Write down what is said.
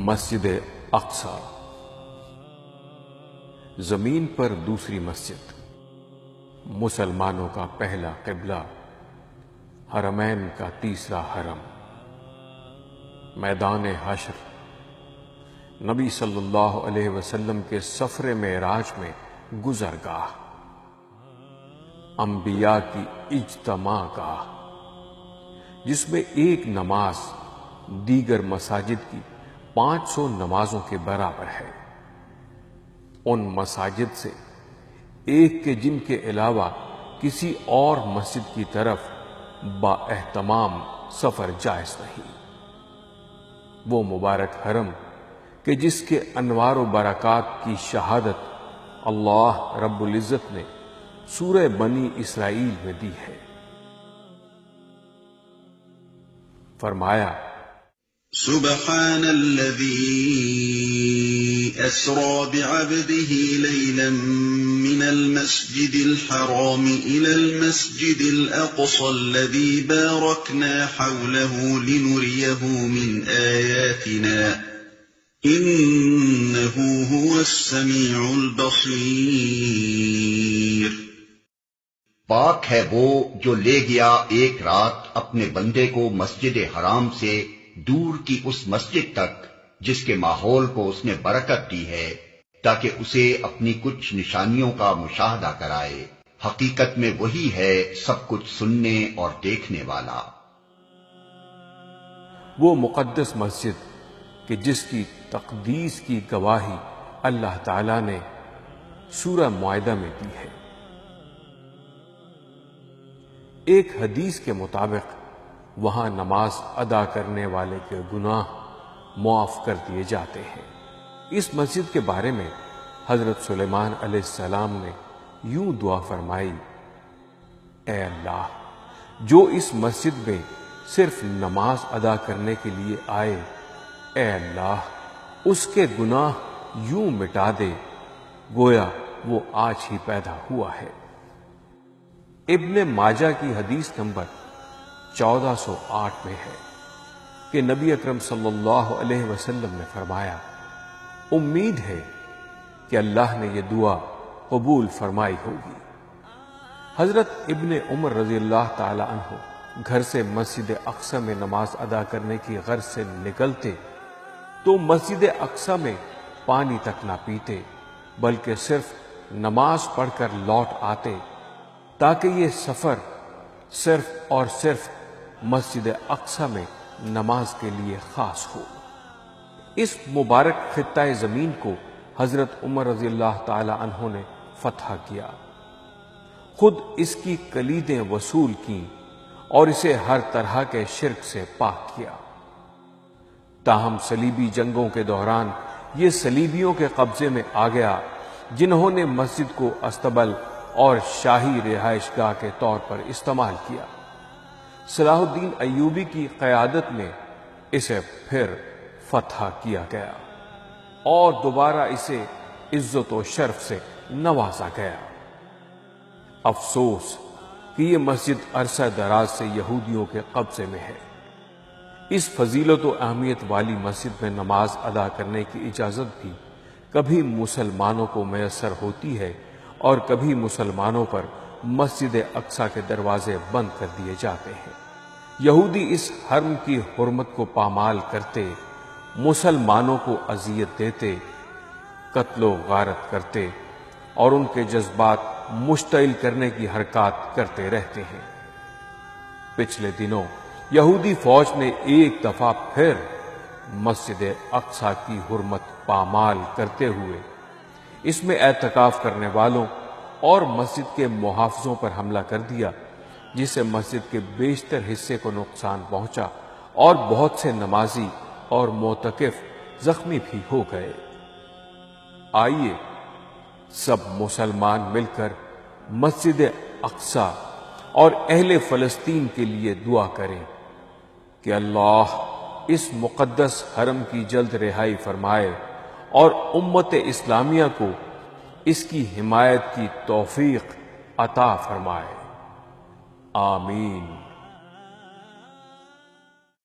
مسجد اقصی، زمین پر دوسری مسجد، مسلمانوں کا پہلا قبلہ، حرمین کا تیسرا حرم، میدان حشر، نبی صلی اللہ علیہ وسلم کے سفر معراج میں گزرگاہ، انبیاء کی اجتماع گاہ، جس میں ایک نماز دیگر مساجد کی 500 نمازوں کے برابر ہے۔ ان مساجد سے ایک کے جن کے علاوہ کسی اور مسجد کی طرف با اہتمام سفر جائز نہیں۔ وہ مبارک حرم کہ جس کے انوار و برکات کی شہادت اللہ رب العزت نے سورہ بنی اسرائیل میں دی ہے۔ فرمایا، سبحان الذي أسرى بعبده ليلا من المسجد الحرام إلى المسجد الأقصى الذي باركنا حوله لنريه من آياتنا إنه هو السميع البصير۔ پاک ہے وہ جو لے گیا ایک رات اپنے بندے کو مسجد حرام سے دور کی اس مسجد تک جس کے ماحول کو اس نے برکت دی ہے، تاکہ اسے اپنی کچھ نشانیوں کا مشاہدہ کرائے۔ حقیقت میں وہی ہے سب کچھ سننے اور دیکھنے والا۔ وہ مقدس مسجد کہ جس کی تقدیس کی گواہی اللہ تعالی نے سورہ معاہدہ میں دی ہے۔ ایک حدیث کے مطابق وہاں نماز ادا کرنے والے کے گناہ معاف کر دیے جاتے ہیں۔ اس مسجد کے بارے میں حضرت سلیمان علیہ السلام نے یوں دعا فرمائی، اے اللہ، جو اس مسجد میں صرف نماز ادا کرنے کے لیے آئے، اے اللہ اس کے گناہ یوں مٹا دے گویا وہ آج ہی پیدا ہوا ہے۔ ابن ماجہ کی حدیث نمبر 1408 میں ہے کہ نبی اکرم صلی اللہ علیہ وسلم نے فرمایا، امید ہے کہ اللہ نے یہ دعا قبول فرمائی ہوگی۔ حضرت ابن عمر رضی اللہ تعالی عنہ گھر سے مسجد اقصی میں نماز ادا کرنے کی غرض سے نکلتے تو مسجد اقصی میں پانی تک نہ پیتے، بلکہ صرف نماز پڑھ کر لوٹ آتے، تاکہ یہ سفر صرف اور صرف مسجد اقصی میں نماز کے لیے خاص ہو۔ اس مبارک خطہ زمین کو حضرت عمر رضی اللہ تعالی عنہ نے فتح کیا، خود اس کی کلیدیں وصول کیں اور اسے ہر طرح کے شرک سے پاک کیا۔ تاہم صلیبی جنگوں کے دوران یہ صلیبیوں کے قبضے میں آ گیا، جنہوں نے مسجد کو استبل اور شاہی رہائش گاہ کے طور پر استعمال کیا۔ صلاح الدین ایوبی کی قیادت میں اسے پھر فتح کیا گیا اور دوبارہ اسے عزت و شرف سے نوازا گیا۔ افسوس کہ یہ مسجد عرصہ دراز سے یہودیوں کے قبضے میں ہے۔ اس فضیلت و اہمیت والی مسجد میں نماز ادا کرنے کی اجازت بھی کبھی مسلمانوں کو میسر ہوتی ہے اور کبھی مسلمانوں پر مسجد اقصی کے دروازے بند کر دیے جاتے ہیں۔ یہودی اس حرم کی حرمت کو پامال کرتے، مسلمانوں کو اذیت دیتے، قتل و غارت کرتے اور ان کے جذبات مشتعل کرنے کی حرکات کرتے رہتے ہیں۔ پچھلے دنوں یہودی فوج نے ایک دفعہ پھر مسجد اقصی کی حرمت پامال کرتے ہوئے اس میں اعتکاف کرنے والوں اور مسجد کے محافظوں پر حملہ کر دیا، جس سے مسجد کے بیشتر حصے کو نقصان پہنچا اور بہت سے نمازی اور معتکف زخمی بھی ہو گئے۔ آئیے سب مسلمان مل کر مسجد اقصی اور اہل فلسطین کے لیے دعا کریں کہ اللہ اس مقدس حرم کی جلد رہائی فرمائے اور امت اسلامیہ کو اس کی حمایت کی توفیق عطا فرمائے۔ آمین۔